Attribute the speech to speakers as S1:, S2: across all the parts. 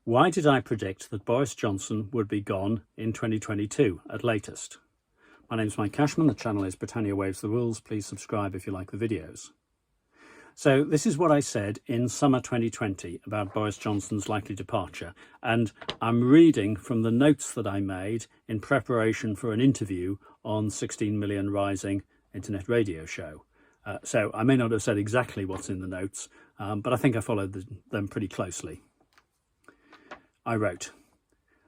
S1: Why did I predict that Boris Johnson would be gone in 2022 at latest? My name's Mike Cashman, the channel is Britannia Waves the Rules. Please subscribe if you like the videos. So this is what I said in summer 2020 about Boris Johnson's likely departure, and I'm reading from the notes that I made in preparation for an interview on 16 Million Rising internet radio show. So I may not have said exactly what's in the notes, but I think I followed them pretty closely. I wrote,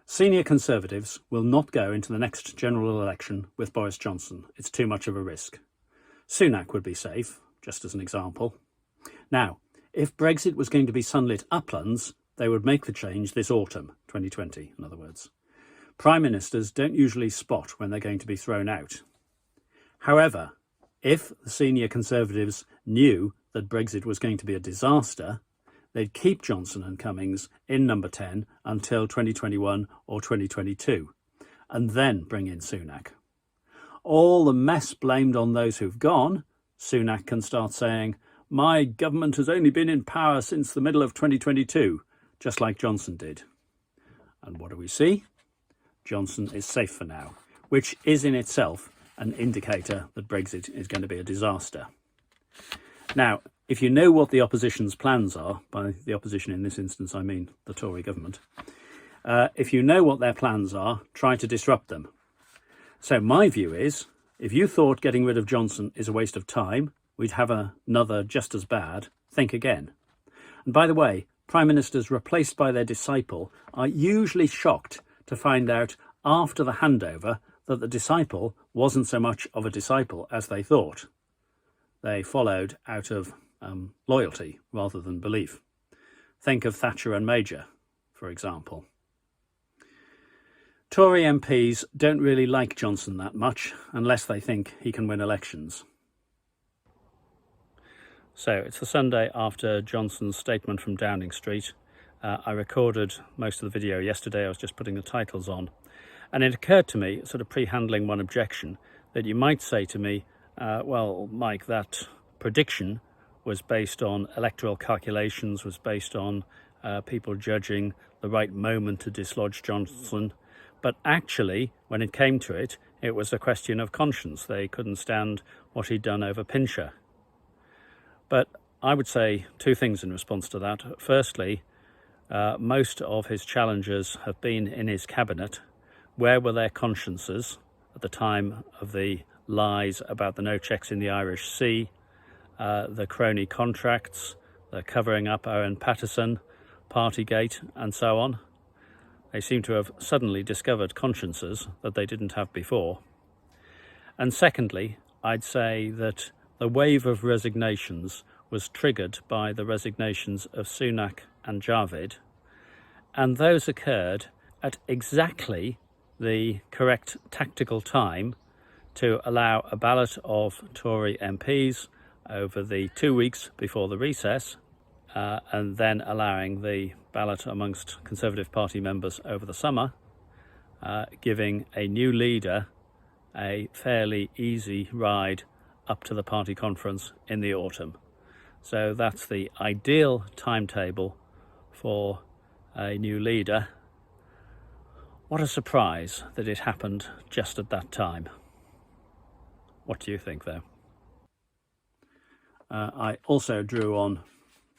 S1: "Senior Conservatives will not go into the next general election with Boris Johnson. It's too much of a risk. Sunak would be safe, just as an example. Now, if Brexit was going to be sunlit uplands, they would make the change this autumn, 2020, in other words. Prime Ministers don't usually spot when they're going to be thrown out. However, if the senior Conservatives knew that Brexit was going to be a disaster, they'd keep Johnson and Cummings in number 10 until 2021 or 2022, and then bring in Sunak. All the mess blamed on those who've gone, Sunak can start saying, 'My government has only been in power since the middle of 2022, just like Johnson did.' And what do we see? Johnson is safe for now, which is in itself an indicator that Brexit is going to be a disaster. Now, if you know what the opposition's plans are, by the opposition in this instance I mean the Tory government, if you know what their plans are, try to disrupt them. So my view is, if you thought getting rid of Johnson is a waste of time, we'd have another just as bad, think again. And by the way, Prime Ministers replaced by their disciple are usually shocked to find out after the handover that the disciple wasn't so much of a disciple as they thought. They followed out of loyalty rather than belief. Think of Thatcher and Major, for example. Tory MPs don't really like Johnson that much unless they think he can win elections. So it's the Sunday after Johnson's statement from Downing Street. I recorded most of the video yesterday. I was just putting the titles on. And it occurred to me, sort of pre-handling one objection, that you might say to me, well, Mike, that prediction was based on electoral calculations, was based on people judging the right moment to dislodge Johnson. But actually, when it came to it, it was a question of conscience. They couldn't stand what he'd done over Pincher. But I would say two things in response to that. Firstly, most of his challengers have been in his cabinet. Where were their consciences at the time of the lies about the no checks in the Irish Sea, the crony contracts, the covering up Owen Paterson, Partygate and so on? They seem to have suddenly discovered consciences that they didn't have before. And secondly, I'd say that the wave of resignations was triggered by the resignations of Sunak and Javid, and those occurred at exactly the correct tactical time to allow a ballot of Tory MPs over the 2 weeks before the recess, and then allowing the ballot amongst Conservative Party members over the summer, giving a new leader a fairly easy ride up to the party conference in the autumn. So that's the ideal timetable for a new leader. What a surprise that it happened just at that time. What do you think, though? I also drew on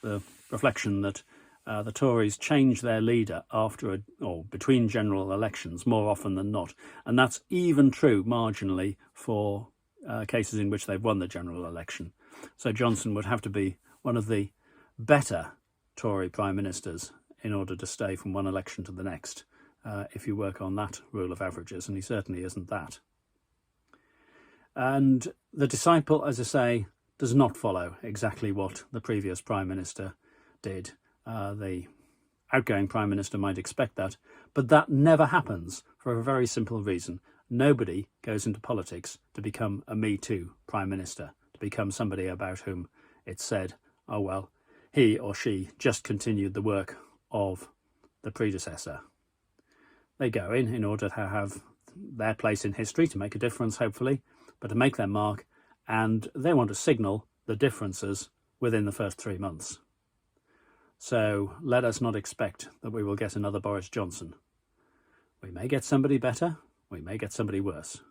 S1: the reflection that the Tories change their leader after or between general elections more often than not, and that's even true marginally for cases in which they've won the general election. So Johnson would have to be one of the better Tory Prime Ministers in order to stay from one election to the next, if you work on that rule of averages, and he certainly isn't that. And the disciple, as I say, does not follow exactly what the previous Prime Minister did. The outgoing Prime Minister might expect that, but that never happens for a very simple reason. Nobody goes into politics to become a Me Too Prime Minister, to become somebody about whom it's said, oh well, he or she just continued the work of the predecessor. They go in order to have their place in history, to make a difference, hopefully, but to make their mark, and they want to signal the differences within the first 3 months. So let us not expect that we will get another Boris Johnson. We may get somebody better, we may get somebody worse,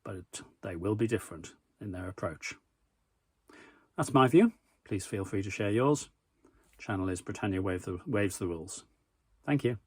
S1: but they will be different in their approach. That's my view. Please feel free to share yours. The channel is Britannia Waves the Rules. Thank you.